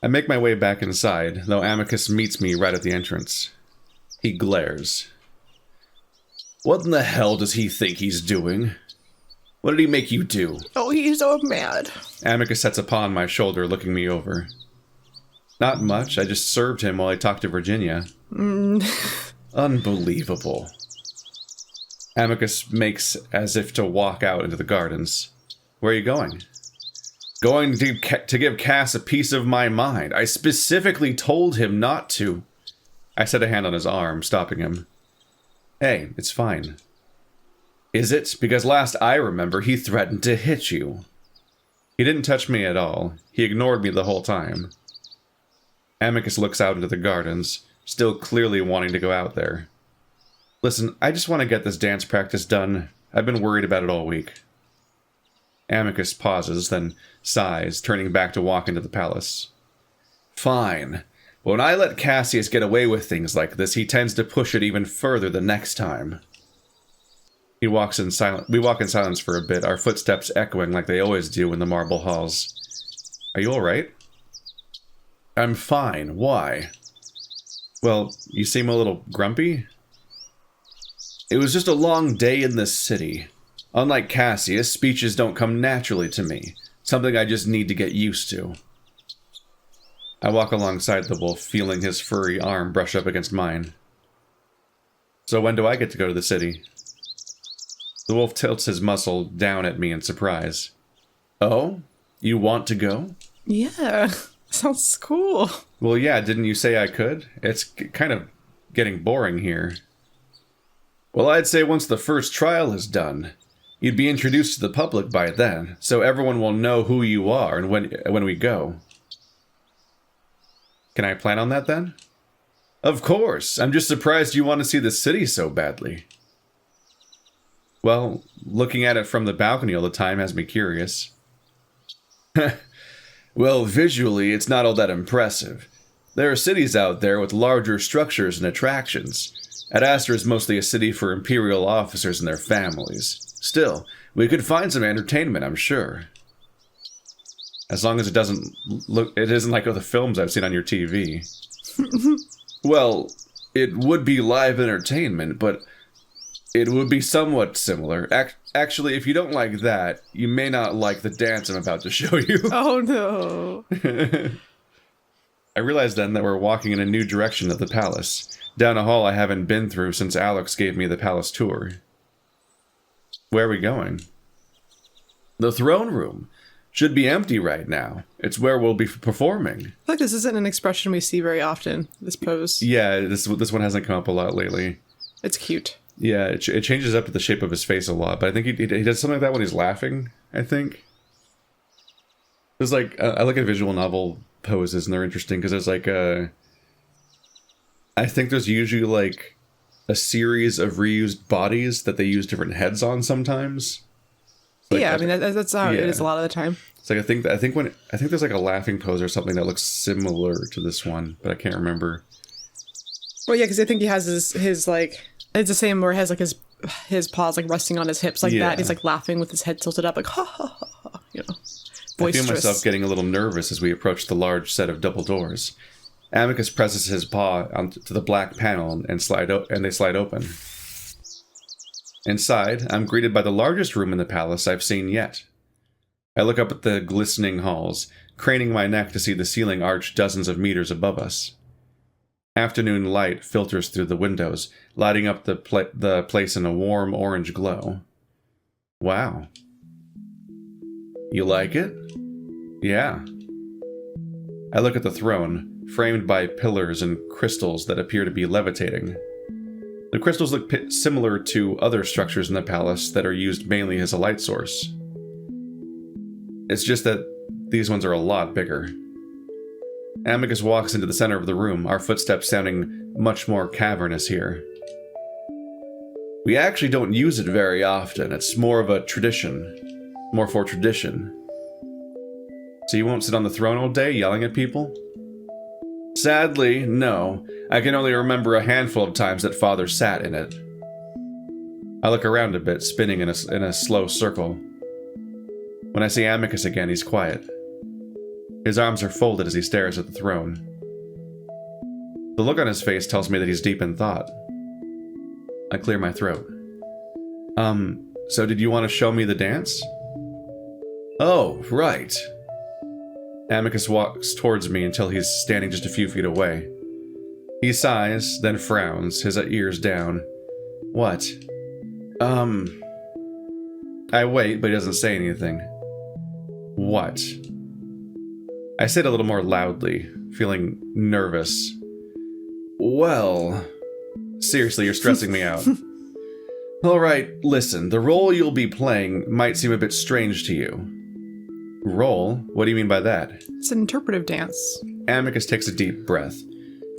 I make my way back inside, though Amicus meets me right at the entrance. He glares. What in the hell does he think he's doing? What did he make you do? Oh, he's so mad. Amicus sits upon my shoulder, looking me over. Not much, I just served him while I talked to Virginia. Unbelievable. Amicus makes as if to walk out into the gardens. Where are you going? Going to give Cass a piece of my mind. I specifically told him not to. I set a hand on his arm, stopping him. Hey, it's fine. Is it? Because last I remember, he threatened to hit you. He didn't touch me at all. He ignored me the whole time. Amicus looks out into the gardens, still clearly wanting to go out there. Listen, I just want to get this dance practice done. I've been worried about it all week. Amicus pauses, then sighs, turning back to walk into the palace. Fine. But when I let Cassius get away with things like this, he tends to push it even further the next time. We walk in silence for a bit, our footsteps echoing like they always do in the marble halls. Are you alright? I'm fine. Why? Well, you seem a little grumpy. It was just a long day in this city. Unlike Cassius, speeches don't come naturally to me. Something I just need to get used to. I walk alongside the wolf, feeling his furry arm brush up against mine. So when do I get to go to the city? The wolf tilts his muzzle down at me in surprise. Oh? You want to go? Yeah, sounds cool. Well, yeah, didn't you say I could? It's kind of getting boring here. Well, I'd say once the first trial is done, you'd be introduced to the public by then, so everyone will know who you are and when we go. Can I plan on that then? Of course, I'm just surprised you want to see the city so badly. Well, looking at it from the balcony all the time has me curious. Well, visually, it's not all that impressive. There are cities out there with larger structures and attractions. Adastra is mostly a city for imperial officers and their families. Still, we could find some entertainment, I'm sure. As long as it isn't like the films I've seen on your TV. Well, it would be live entertainment, but it would be somewhat similar. Actually, if you don't like that, you may not like the dance I'm about to show you. Oh no. I realize then that we're walking in a new direction of the palace, down a hall I haven't been through since Alex gave me the palace tour. Where are we going? The throne room. Should be empty right now. It's where we'll be performing. I feel like this isn't an expression we see very often, this pose. Yeah, this one hasn't come up a lot lately. It's cute. Yeah, it changes up to the shape of his face a lot, but I think he does something like that when he's laughing, I think. There's like, I look at visual novel poses and they're interesting because there's like I think there's usually like a series of reused bodies that they use different heads on sometimes. Like, yeah, I mean that's how it is a lot of the time. It's like I think there's like a laughing pose or something that looks similar to this one, but I can't remember. Well, yeah, because I think he has his like it's the same where he has like his paws like resting on his hips like that. He's like laughing with his head tilted up, like ha ha ha, ha, you know. Boisterous. I feel myself getting a little nervous as we approach the large set of double doors. Amicus presses his paw onto the black panel and they slide open. Inside, I'm greeted by the largest room in the palace I've seen yet. I look up at the glistening halls, craning my neck to see the ceiling arch dozens of meters above us. Afternoon light filters through the windows, lighting up the place in a warm orange glow. Wow. You like it? Yeah. I look at the throne, framed by pillars and crystals that appear to be levitating. The crystals look similar to other structures in the palace that are used mainly as a light source. It's just that these ones are a lot bigger. Amicus walks into the center of the room, our footsteps sounding much more cavernous here. We actually don't use it very often. It's more of a tradition. More for tradition. So you won't sit on the throne all day yelling at people? Sadly, no. I can only remember a handful of times that Father sat in it. I look around a bit, spinning in a slow circle. When I see Amicus again, he's quiet. His arms are folded as he stares at the throne. The look on his face tells me that he's deep in thought. I clear my throat. So did you want to show me the dance? Oh, right. Amicus walks towards me until he's standing just a few feet away. He sighs, then frowns, his ears down. What? I wait, but he doesn't say anything. What? I say it a little more loudly, feeling nervous. Well... Seriously, you're stressing me out. Alright, listen, the role you'll be playing might seem a bit strange to you. Role? What do you mean by that? It's an interpretive dance. Amicus takes a deep breath,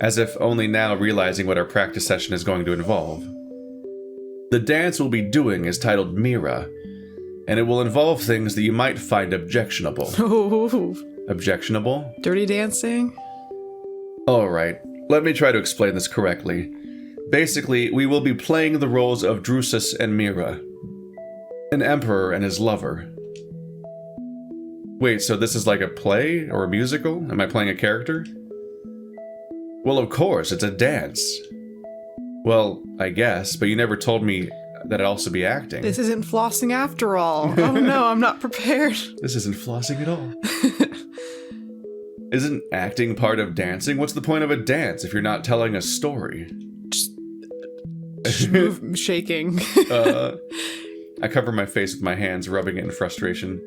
as if only now realizing what our practice session is going to involve. The dance we'll be doing is titled Mira, and it will involve things that you might find objectionable. Oh. Objectionable? Dirty dancing? Alright, let me try to explain this correctly. Basically, we will be playing the roles of Drusus and Mira, an emperor and his lover. Wait, so this is like a play or a musical? Am I playing a character? Well, of course, it's a dance. Well, I guess, but you never told me that I'd also be acting. This isn't flossing after all. Oh no, I'm not prepared. This isn't flossing at all. Isn't acting part of dancing? What's the point of a dance if you're not telling a story? Just move, shaking. I cover my face with my hands, rubbing it in frustration.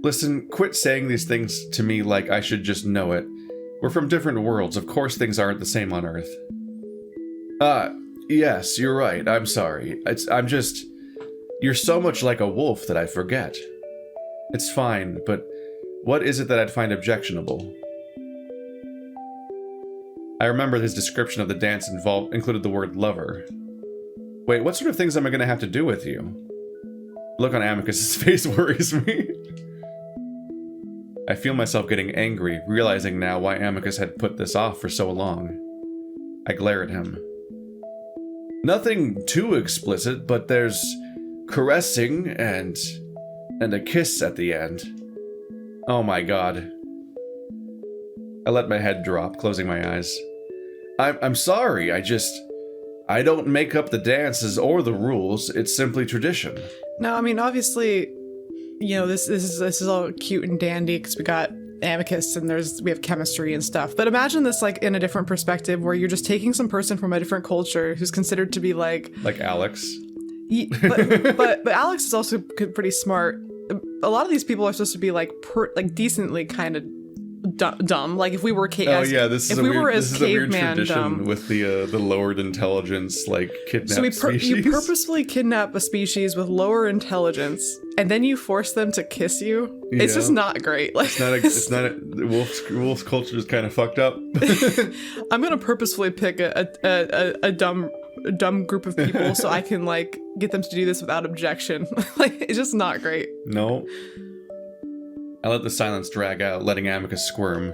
Listen, quit saying these things to me like I should just know it. We're from different worlds. Of course things aren't the same on Earth. Yes, you're right. I'm sorry. You're so much like a wolf that I forget. It's fine, but what is it that I'd find objectionable? I remember his description of the dance included the word lover. Wait, what sort of things am I going to have to do with you? Look on Amicus's face worries me. I feel myself getting angry, realizing now why Amicus had put this off for so long. I glare at him. Nothing too explicit, but there's caressing and a kiss at the end. Oh my god. I let my head drop, closing my eyes. I'm sorry, I don't make up the dances or the rules, it's simply tradition. No, I mean, obviously, you know, this is all cute and dandy because we got Amicus and we have chemistry and stuff. But imagine this like in a different perspective where you're just taking some person from a different culture who's considered to be like Alex. But Alex is also pretty smart. A lot of these people are supposed to be like decently kind of dumb. Like if we were this is a weird tradition dumb. With the lowered intelligence like kidnapped species. You purposefully kidnap a species with lower intelligence and then you force them to kiss you. Yeah. It's just not great. Like wolf's culture is kind of fucked up. I'm gonna purposefully pick a dumb group of people so I can like get them to do this without objection. Like it's just not great. No. I let the silence drag out, letting Amicus squirm.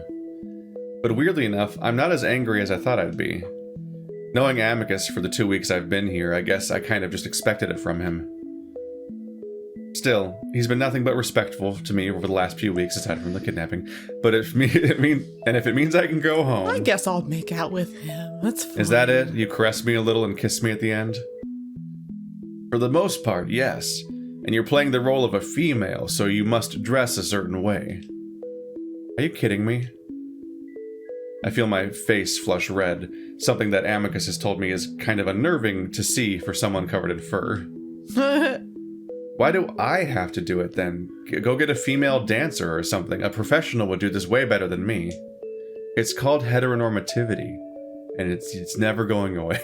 But weirdly enough, I'm not as angry as I thought I'd be. Knowing Amicus for the 2 weeks I've been here, I guess I kind of just expected it from him. Still, he's been nothing but respectful to me over the last few weeks, aside from the kidnapping. But if it means I can go home... I guess I'll make out with him. That's fine. Is that it? You caress me a little and kiss me at the end? For the most part, yes. And you're playing the role of a female, so you must dress a certain way. Are you kidding me? I feel my face flush red, something that Amicus has told me is kind of unnerving to see for someone covered in fur. Why do I have to do it then? Go get a female dancer or something. A professional would do this way better than me. It's called heteronormativity, and it's never going away.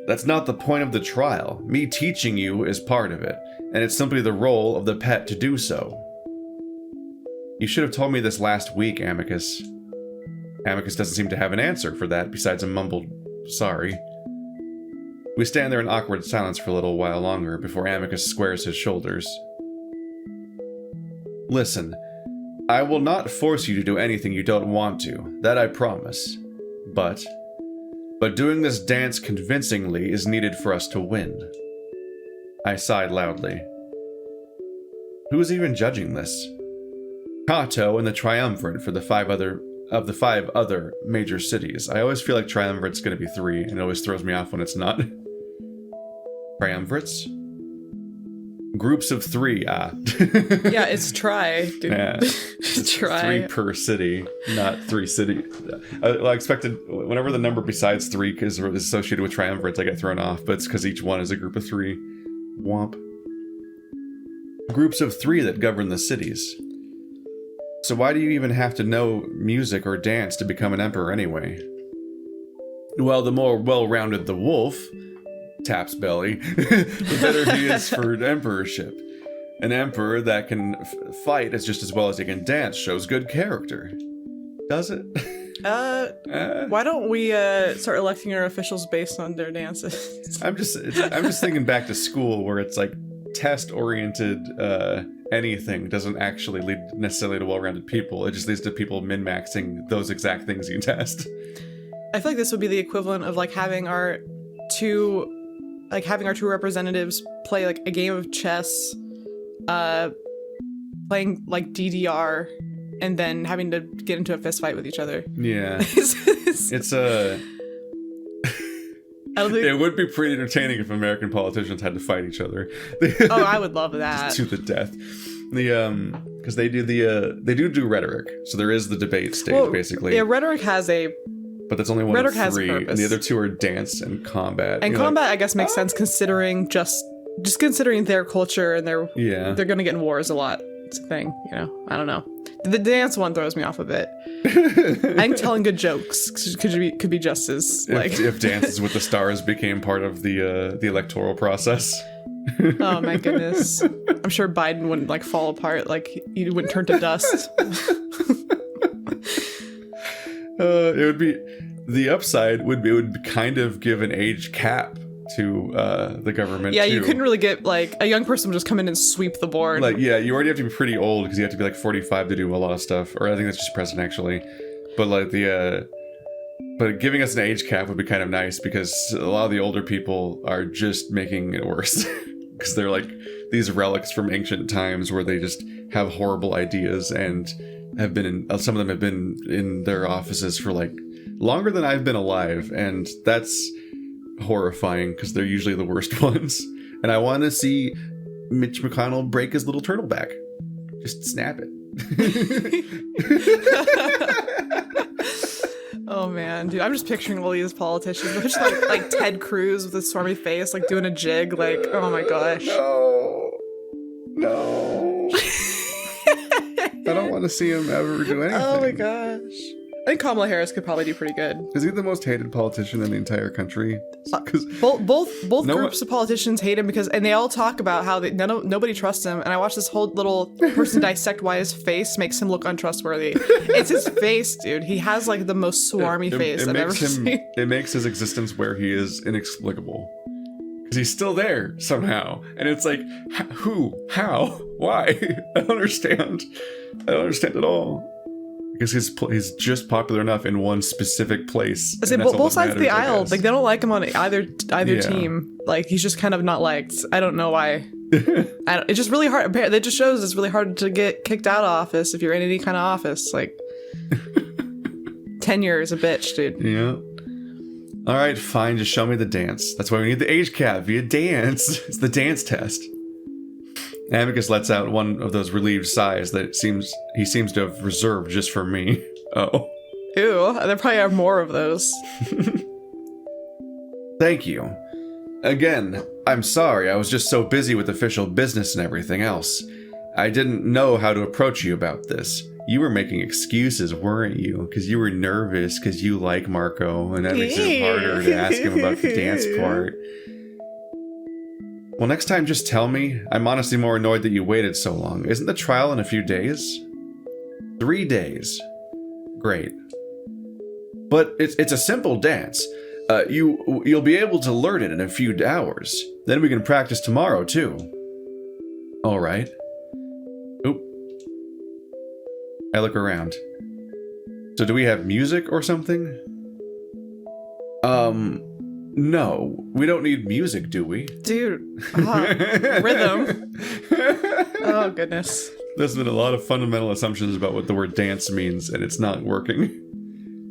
That's not the point of the trial. Me teaching you is part of it, and it's simply the role of the pet to do so. You should have told me this last week, Amicus. Amicus doesn't seem to have an answer for that besides a mumbled sorry. We stand there in awkward silence for a little while longer before Amicus squares his shoulders. Listen, I will not force you to do anything you don't want to, that I promise. But doing this dance convincingly is needed for us to win. I sighed loudly. Who's even judging this? Kato and the triumvirate for the five other major cities. I always feel like triumvirate's going to be 3, and it always throws me off when it's not. Triumvirates? Groups of 3, Yeah, it's try, dude. Yeah, It's try. 3 per city, not 3 city. I expected, whenever the number besides 3 is associated with triumvirates, I get thrown off, but it's because each one is a group of 3. Womp. Groups of 3 that govern the cities. So why do you even have to know music or dance to become an emperor anyway? Well, the more well-rounded the wolf taps belly, the better he is for an emperorship. An emperor that can fight just as well as he can dance shows good character. Does it? Why don't we start electing our officials based on their dances? I'm just thinking back to school where it's like test-oriented anything doesn't actually lead necessarily to well-rounded people. It just leads to people min-maxing those exact things you test. I feel like this would be the equivalent of like having our two representatives play like a game of chess, playing like DDR, and then having to get into a fist fight with each other. Yeah. It's a... It would be pretty entertaining if American politicians had to fight each other. Oh, I would love that. Just to the death. Because they do rhetoric. So there is the debate stage, basically. Yeah, rhetoric has a... But that's only one rhetoric of 3, has and the other 2 are dance and combat. And combat, I guess, makes sense considering just considering their culture and they're gonna get in wars a lot. It's a thing, you know. I don't know. The dance one throws me off a bit. I think telling good jokes could be just as like if Dances with the Stars became part of the electoral process. Oh my goodness! I'm sure Biden wouldn't like fall apart. Like he wouldn't turn to dust. It would be the upside would kind of give an age cap to the government. Yeah, too. you couldn't really get like a young person would just come in and sweep the board. Like, yeah, you already have to be pretty old because you have to be like 45 to do a lot of stuff. Or I think that's just president actually. But like but giving us an age cap would be kind of nice because a lot of the older people are just making it worse because they're like these relics from ancient times where they just have horrible ideas and have been some of them have been in their offices for like longer than I've been alive, and that's horrifying because they're usually the worst ones. And I want to see Mitch McConnell break his little turtle back. Just snap it. Oh man, dude, I'm just picturing all these politicians. I'm just like Ted Cruz with a stormy face, like doing a jig. Like, oh my gosh. No. I don't want to see him ever do anything. Oh my gosh. I think Kamala Harris could probably do pretty good. Is he the most hated politician in the entire country? Both groups of politicians hate him and they all talk about how nobody trusts him. And I watched this whole little person dissect why his face makes him look untrustworthy. It's his face, dude. He has like the most swarmy face I've ever seen. It makes his existence where he is inexplicable. Because he's still there somehow. And it's like, who? How? Why? I don't understand. I don't understand at all. Because he's just popular enough in one specific place. I say both sides of the aisle, like they don't like him on either team. Like he's just kind of not liked. I don't know why. It's just really hard. It just shows it's really hard to get kicked out of office if you're in any kind of office. Like tenure is a bitch, dude. Yeah. All right, fine. Just show me the dance. That's why we need the age cap via dance. It's the dance test. Amicus lets out one of those relieved sighs that he seems to have reserved just for me. Oh. Ew, there probably are more of those. Thank you. Again, I'm sorry, I was just so busy with official business and everything else. I didn't know how to approach you about this. You were making excuses, weren't you? Because you were nervous because you like Marco, and that makes it harder to ask him about the dance part. Well, next time just tell me. I'm honestly more annoyed that you waited so long. Isn't the trial in a few days? 3 days. Great. But it's a simple dance. You'll be able to learn it in a few hours. Then we can practice tomorrow, too. All right. Oop. I look around. So do we have music or something? No, we don't need music, do we? Dude, rhythm. Oh, goodness. There's been a lot of fundamental assumptions about what the word dance means, and it's not working.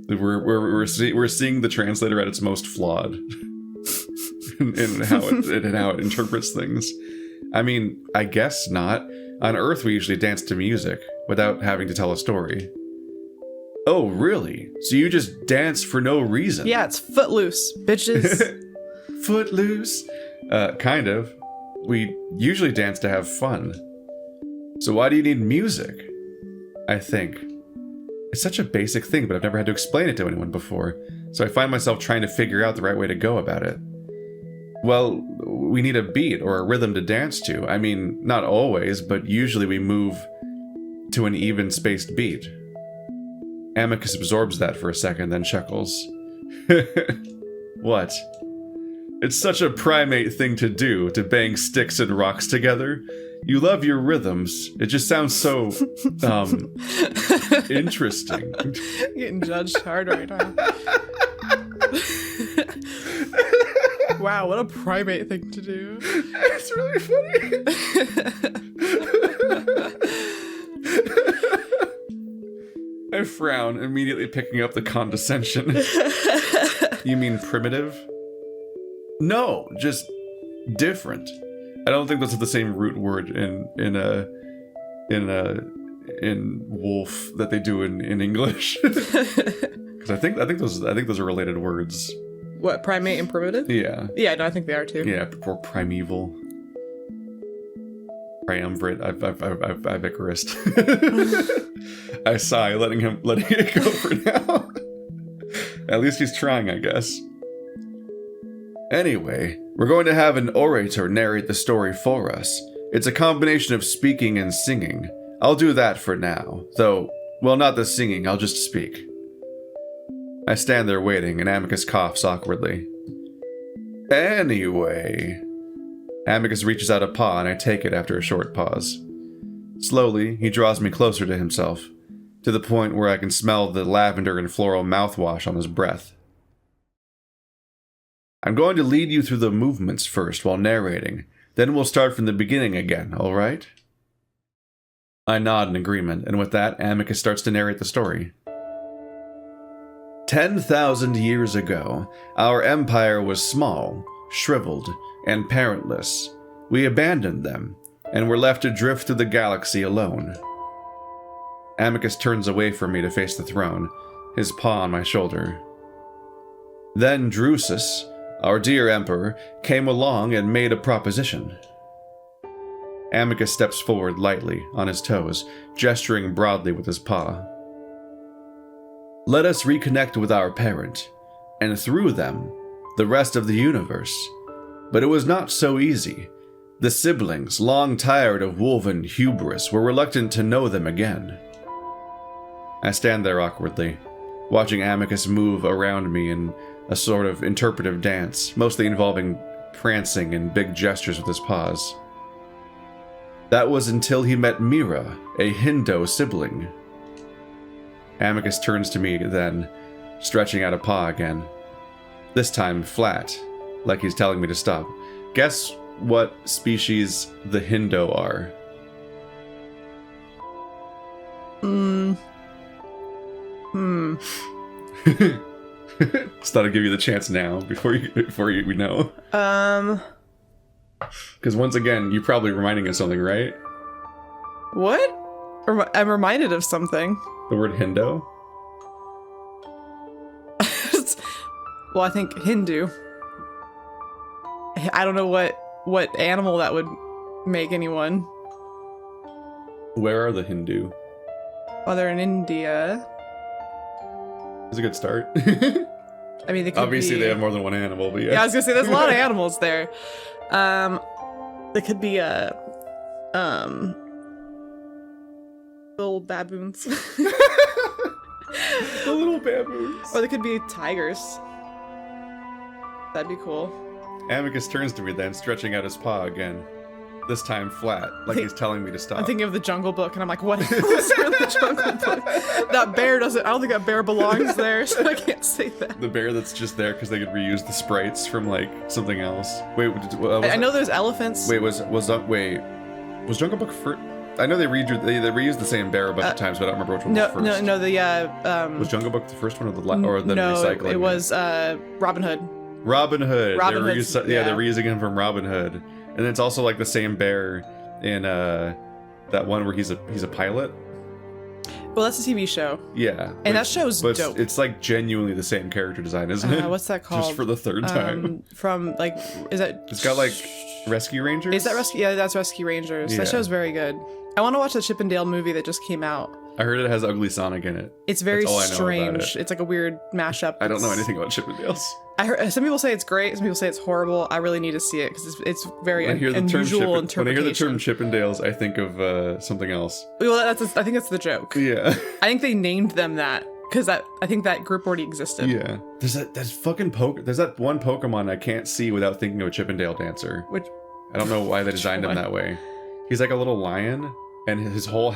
We're seeing the translator at its most flawed in how it interprets things. I mean, I guess not. On Earth, we usually dance to music without having to tell a story. Oh, really? So you just dance for no reason? Yeah, it's footloose, bitches. Footloose? Kind of. We usually dance to have fun. So why do you need music? I think. It's such a basic thing, but I've never had to explain it to anyone before, so I find myself trying to figure out the right way to go about it. Well, we need a beat or a rhythm to dance to. I mean, not always, but usually we move to an even-spaced beat. Amicus absorbs that for a second, then chuckles. What? It's such a primate thing to do, to bang sticks and rocks together. You love your rhythms. It just sounds so, interesting. Getting judged hard right now. Wow, what a primate thing to do. It's really funny. I frown, immediately picking up the condescension. You mean primitive? No, just different. I don't think that's the same root word in wolf that they do in English. Because I think those are related words. What, primate and primitive? Yeah. Yeah, no, I think they are too. Yeah, or primeval. Triumvirate. I've Icarused. I sigh, letting it go for now. At least he's trying, I guess. Anyway, we're going to have an orator narrate the story for us. It's a combination of speaking and singing. I'll do that for now, though, well, not the singing, I'll just speak. I stand there waiting, and Amicus coughs awkwardly. Anyway... Amicus reaches out a paw, and I take it after a short pause. Slowly, he draws me closer to himself, to the point where I can smell the lavender and floral mouthwash on his breath. I'm going to lead you through the movements first while narrating, then we'll start from the beginning again, alright? I nod in agreement, and with that, Amicus starts to narrate the story. 10,000 years ago, our empire was small, shriveled, and parentless. We abandoned them, and were left to drift through the galaxy alone. Amicus turns away from me to face the throne, his paw on my shoulder. Then Drusus, our dear emperor, came along and made a proposition. Amicus steps forward lightly, on his toes, gesturing broadly with his paw. Let us reconnect with our parent, and through them, the rest of the universe. But it was not so easy. The siblings, long tired of woven hubris, were reluctant to know them again. I stand there awkwardly, watching Amicus move around me in a sort of interpretive dance, mostly involving prancing and big gestures with his paws. That was until he met Mira, a Hindo sibling. Amicus turns to me then, stretching out a paw again. This time flat, like he's telling me to stop. Guess what species the Hindo are? Just thought I'd give you the chance now, before you know. Because once again, you're probably reminding us something, right? What? I'm reminded of something. The word Hindo? Well, I think Hindu. I don't know what animal that would make anyone. Where are the Hindu? Oh, they're in India. It's a good start. I mean, they could obviously they have more than one animal, but yeah. Yeah, I was gonna say there's a lot of animals there. They could be little baboons. The little baboons. Or they could be tigers. That'd be cool. Amicus turns to me then, stretching out his paw again. This time flat, like he's telling me to stop. I'm thinking of the Jungle Book, and I'm like, what is there in the Jungle Book? That bear doesn't... I don't think that bear belongs there, so I can't say that. The bear that's just there because they could reuse the sprites from, like, something else. Wait, I know there's elephants. Wait, was Jungle Book I know they reused the same bear a bunch of times, but I don't remember which one was first. No. The was Jungle Book the first one or the recycling? It was Robin Hood. Robin Hood. Robin they're Hood's- they're reusing him from Robin Hood, and it's also like the same bear in that one where he's a pilot. Well, that's a TV show. Yeah, And that show's dope. It's like genuinely the same character design, isn't it? What's that called? Just for the third time. From like, is that? It's got like Rescue Rangers. Is that Rescue? Yeah, that's Rescue Rangers. Yeah. That show's very good. I want to watch the Chip and Dale movie that just came out. I heard it has Ugly Sonic in it. It's very That's all I know about strange. it. It's like a weird mashup. I don't know anything about Chippendales. I heard some people say it's great. Some people say it's horrible. I really need to see it because it's very When I hear the unusual term interpretation. when I hear the term Chippendales, I think of something else. Well, I think that's the joke. Yeah. I think they named them that because I think that group already existed. Yeah. There's that one Pokemon I can't see without thinking of a Chippendale dancer. Which I don't know why they designed him one? that way. He's like a little lion, and his whole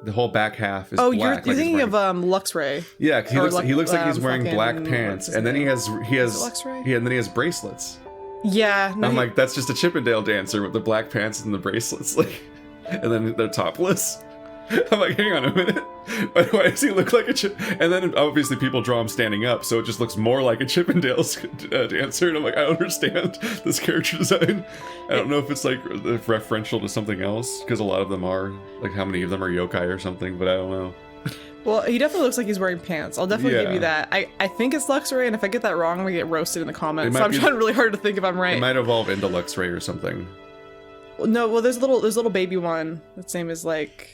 the whole back half is you're black. thinking of Luxray. Yeah, because he looks like he's wearing fucking- black pants, what's and then he has Luxray? and then he has bracelets. Yeah, no, I'm like, that's just a Chippendale dancer with the black pants and the bracelets, like, and then they're topless. I'm like, hang on a minute. Why does he look like a Chip? And then obviously people draw him standing up, so it just looks more like a Chippendales dancer. And I'm like, I don't understand this character design. I don't know if it's like referential to something else, because a lot of them are. Like, how many of them are yokai or something? But I don't know. Well, he definitely looks like he's wearing pants. I'll definitely give you that. I think it's Luxray, and if I get that wrong, I'm gonna get roasted in the comments. So I'm trying really hard to think if I'm right. It might evolve into Luxray or something. No, well, there's a little baby one. Its name is like.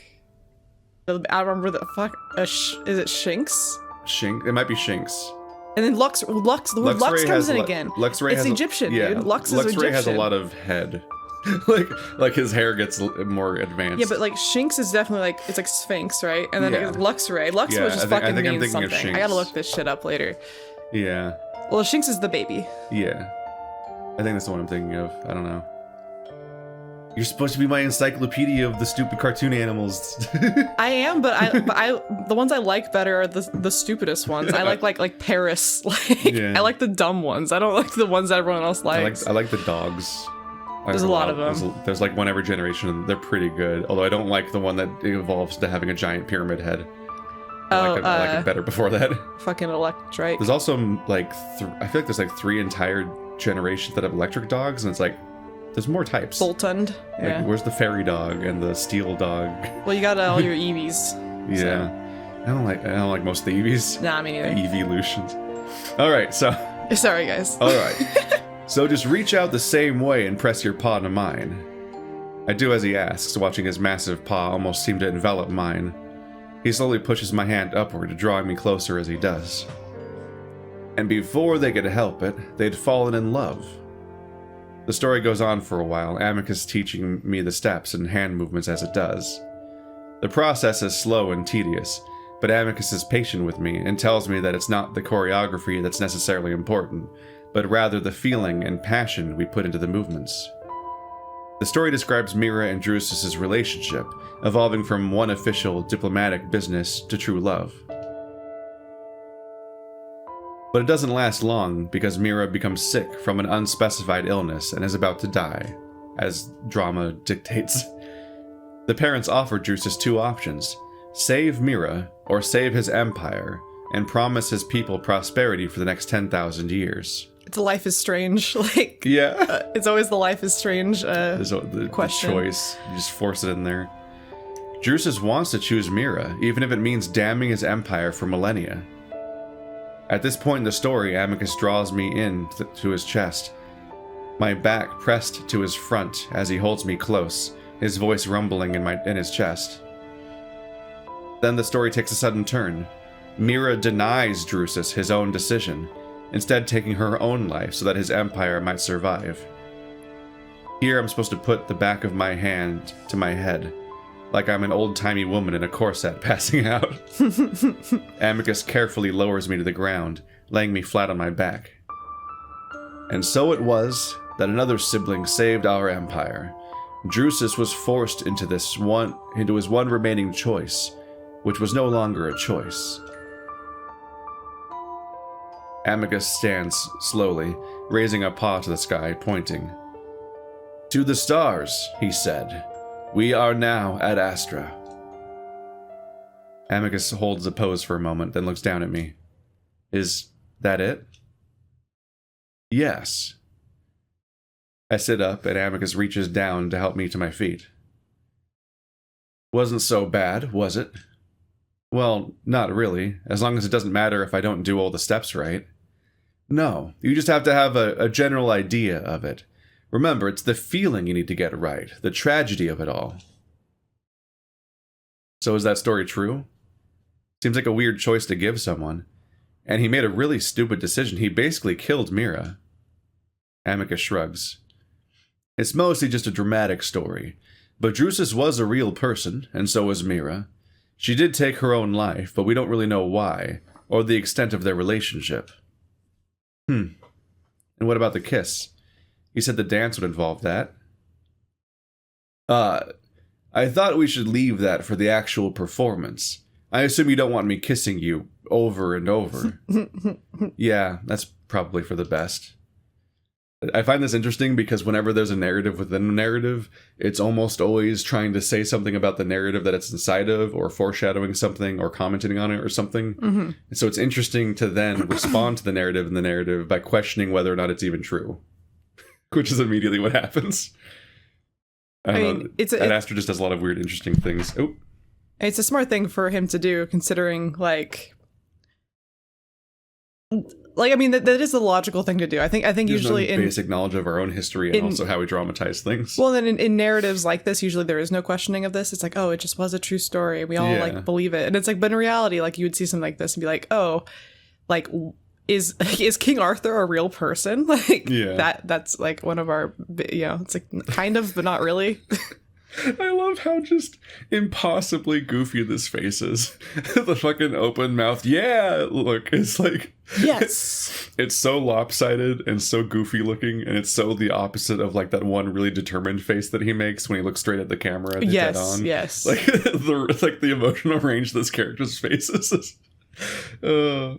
I remember the fuck. Is it Shinx? It might be Shinx. And then Lux. The word Lux comes in again. Luxray it's Egyptian, yeah, dude. Lux is Luxray Egyptian. has a lot of head. like his hair gets more advanced. Yeah, but like Shinx is definitely like it's like Sphinx, right? And then it's Luxray. Lux Yeah, was just I think fucking I'm means thinking of something. Shinx. I gotta look this shit up later. Yeah. Well, Shinx is the baby. Yeah. I think that's the one I'm thinking of. I don't know. You're supposed to be my encyclopedia of the stupid cartoon animals. I am, but I the ones I like better are the stupidest ones. I like Paris. I like the dumb ones. I don't like the ones that everyone else likes. I like the dogs. There's a lot of them. There's like one every generation, and they're pretty good. Although I don't like the one that evolves to having a giant pyramid head. I like it better before that. Fucking Electrike. There's also like I feel like there's like 3 entire generations that have electric dogs, and it's like there's more types. Boltund. Yeah. Like, where's the fairy dog and the steel dog? Well, you got all your Eevees. Yeah. So. I don't like most of the Eevees. Nah, me neither. Eeveelutions. All right, so. Sorry, guys. All right. So just reach out the same way and press your paw to mine. I do as he asks, watching his massive paw almost seem to envelop mine. He slowly pushes my hand upward, drawing me closer as he does. And before they could help it, they'd fallen in love. The story goes on for a while, Amicus teaching me the steps and hand movements as it does. The process is slow and tedious, but Amicus is patient with me and tells me that it's not the choreography that's necessarily important, but rather the feeling and passion we put into the movements. The story describes Mira and Drusus' relationship, evolving from one official diplomatic business to true love. But it doesn't last long because Mira becomes sick from an unspecified illness and is about to die, as drama dictates. The parents offer Drusus 2 options: save Mira or save his empire and promise his people prosperity for the next 10,000 years. It's a Life is Strange, like Yeah. it's always the Life is Strange The question. choice. You just force it in there. Drusus wants to choose Mira, even if it means damning his empire for millennia. At this point in the story, Amicus draws me in to his chest, my back pressed to his front as he holds me close, his voice rumbling in his chest. Then the story takes a sudden turn. Mira denies Drusus his own decision, instead taking her own life so that his empire might survive. Here I'm supposed to put the back of my hand to my head, like I'm an old-timey woman in a corset passing out. Amicus carefully lowers me to the ground, laying me flat on my back. And so it was that another sibling saved our empire. Drusus was forced into his one remaining choice, which was no longer a choice. Amicus stands slowly, raising a paw to the sky, pointing. To the stars, he said. We are now at Adastra. Amicus holds a pose for a moment, then looks down at me. Is that it? Yes. I sit up, and Amicus reaches down to help me to my feet. Wasn't so bad, was it? Well, not really, as long as it doesn't matter if I don't do all the steps right. No, you just have to have a general idea of it. Remember, it's the feeling you need to get right, the tragedy of it all. So is that story true? Seems like a weird choice to give someone. And he made a really stupid decision. He basically killed Mira. Amicus shrugs. It's mostly just a dramatic story. But Drusus was a real person, and so was Mira. She did take her own life, but we don't really know why, or the extent of their relationship. And what about the kiss? You said the dance would involve that. I thought we should leave that for the actual performance. I assume you don't want me kissing you over and over. Yeah, that's probably for the best. I find this interesting because whenever there's a narrative within a narrative, it's almost always trying to say something about the narrative that it's inside of, or foreshadowing something, or commenting on it, or something. And so it's interesting to then respond to the narrative by questioning whether or not it's even true. Which is immediately what happens. I mean, Adastra just does a lot of weird, interesting things. Oh. It's a smart thing for him to do, considering, I mean, that is the logical thing to do. I think There's usually no basic knowledge of our own history and also how we dramatize things. Well, then in narratives like this, usually there is no questioning of this. It's like, oh, it just was a true story. We all believe it, and it's like, but in reality, you would see something like this and be like, oh, is King Arthur a real person? That's one of our, it's kind of, but not really. I love how just impossibly goofy this face is. The fucking open mouth, look, it's yes. It's so lopsided and so goofy looking, and it's so the opposite of that one really determined face that he makes when he looks straight at the camera and dead on. Yes. The emotional range of this character's faces is look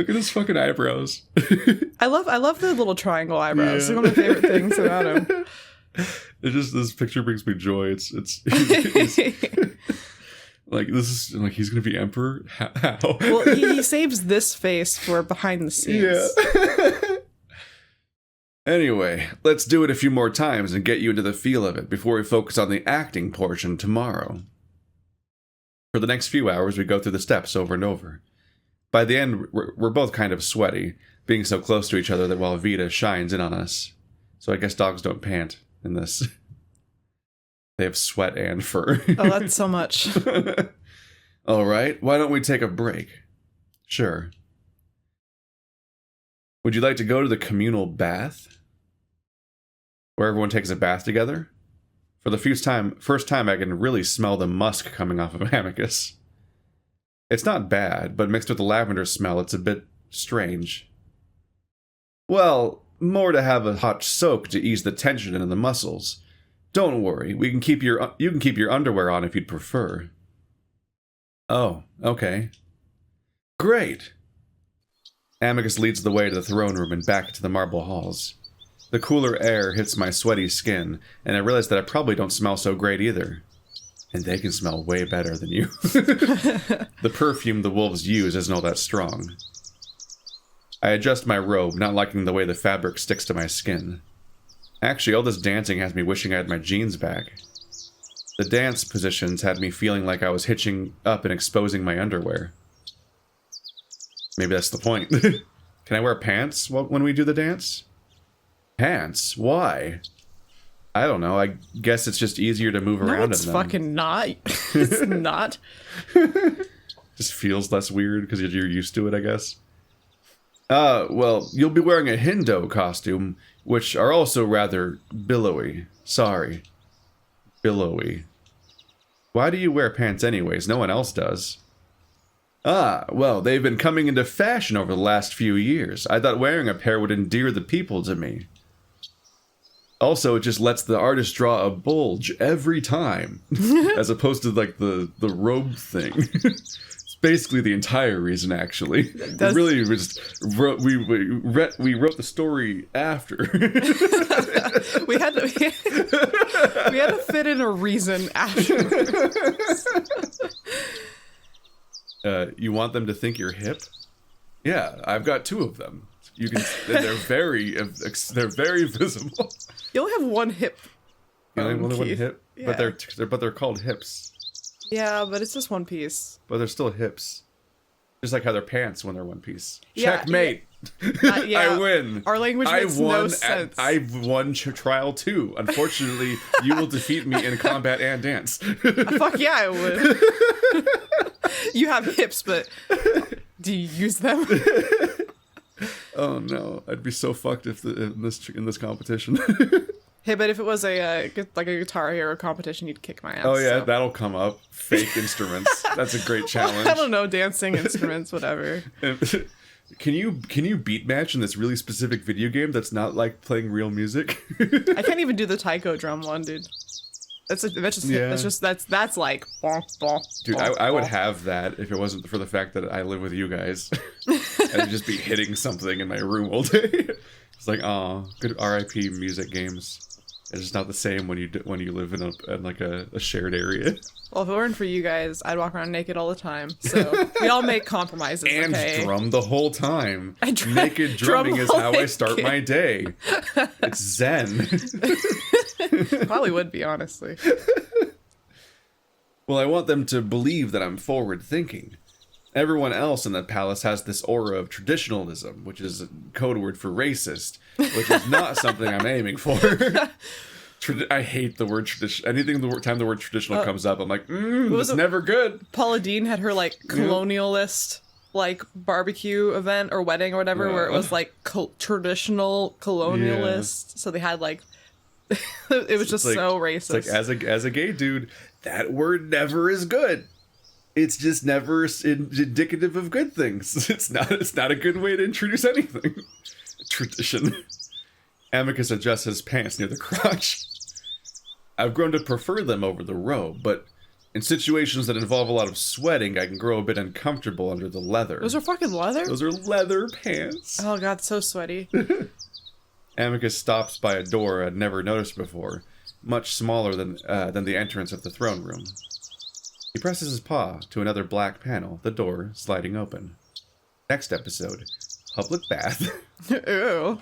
at his fucking eyebrows. I love the little triangle eyebrows. They're one of my favorite things about him. It just, this picture brings me joy. It's this is he's gonna be emperor. How? Well, he saves this face for behind the scenes. Yeah. Anyway, let's do it a few more times and get you into the feel of it before we focus on the acting portion tomorrow. For the next few hours, we go through the steps over and over. By the end, we're both kind of sweaty, being so close to each other that while Vita shines in on us. So I guess dogs don't pant in this. They have sweat and fur. Oh, that's so much. All right, why don't we take a break? Sure. Would you like to go to the communal bath? Where everyone takes a bath together? For the first time I can really smell the musk coming off of Amicus. It's not bad, but mixed with the lavender smell, it's a bit strange. Well, more to have a hot soak to ease the tension in the muscles. Don't worry, you can keep your underwear on if you'd prefer. Oh, okay. Great! Amicus leads the way to the throne room and back to the marble halls. The cooler air hits my sweaty skin, and I realize that I probably don't smell so great either. And they can smell way better than you. The perfume the wolves use isn't all that strong. I adjust my robe, not liking the way the fabric sticks to my skin. Actually, all this dancing has me wishing I had my jeans back. The dance positions had me feeling like I was hitching up and exposing my underwear. Maybe that's the point. Can I wear pants when we do the dance? Pants? Why? I don't know. I guess it's just easier to move around in them. It's fucking not. It's not. Just feels less weird because you're used to it, I guess. Well, you'll be wearing a Hindo costume, which are also rather billowy. Sorry. Billowy. Why do you wear pants anyways? No one else does. Ah, well, they've been coming into fashion over the last few years. I thought wearing a pair would endear the people to me. Also, it just lets the artist draw a bulge every time, as opposed to the robe thing. It's basically the entire reason, actually. That's... We really just wrote, we wrote the story after. we had to fit in a reason afterwards. You want them to think you're hip? Yeah, I've got 2 of them. You can. They're very visible. You only have one hip. You only have one hip, Yeah. but they're called hips. Yeah, but it's just one piece. But they're still hips. Just like how they're pants when they're one piece. Yeah, Checkmate! Yeah. I win! Our language makes no sense. I've won trial 2. Unfortunately, you will defeat me in combat and dance. Fuck yeah, I would. You have hips, but do you use them? Oh no, I'd be so fucked if in this competition. Hey, but if it was a Guitar Hero competition, you'd kick my ass. Oh yeah, so. that'll come up. Fake instruments. That's a great challenge. I don't know, dancing instruments, whatever. Can you beat match in this really specific video game that's not like playing real music? I can't even do the taiko drum one, dude. That's like that's like bonk, bonk, dude. bonk, I would bonk. have that if it wasn't for the fact that I live with you guys. I'd just be hitting something in my room all day. It's like, oh, good R.I.P. music games. It's just not the same when you live in a shared area. Well, if it weren't for you guys, I'd walk around naked all the time. So we all make compromises. And okay? drum the whole time. Naked drumming is how I start my day. It's zen. Probably would be, honestly. Well, I want them to believe that I'm forward thinking. Everyone else in the palace has this aura of traditionalism, which is a code word for racist, which is not something I'm aiming for. I hate the word tradition. Anything time the word traditional comes up, I'm like, it's never good. Paula Deen had her like colonialist like barbecue event or wedding or whatever, where it was like traditional colonialist. So they had like, it was just like, so racist. It's like as a gay dude, that word never is good. It's just never indicative of good things. It's not a good way to introduce anything. Tradition. Amicus adjusts his pants near the crotch. I've grown to prefer them over the robe, but in situations that involve a lot of sweating, I can grow a bit uncomfortable under the leather. Those are fucking leather? Those are leather pants. Oh god, so sweaty. Amicus stops by a door I'd never noticed before, much smaller than the entrance of the throne room. He presses his paw to another black panel, the door sliding open. Next episode, public bath. Ew.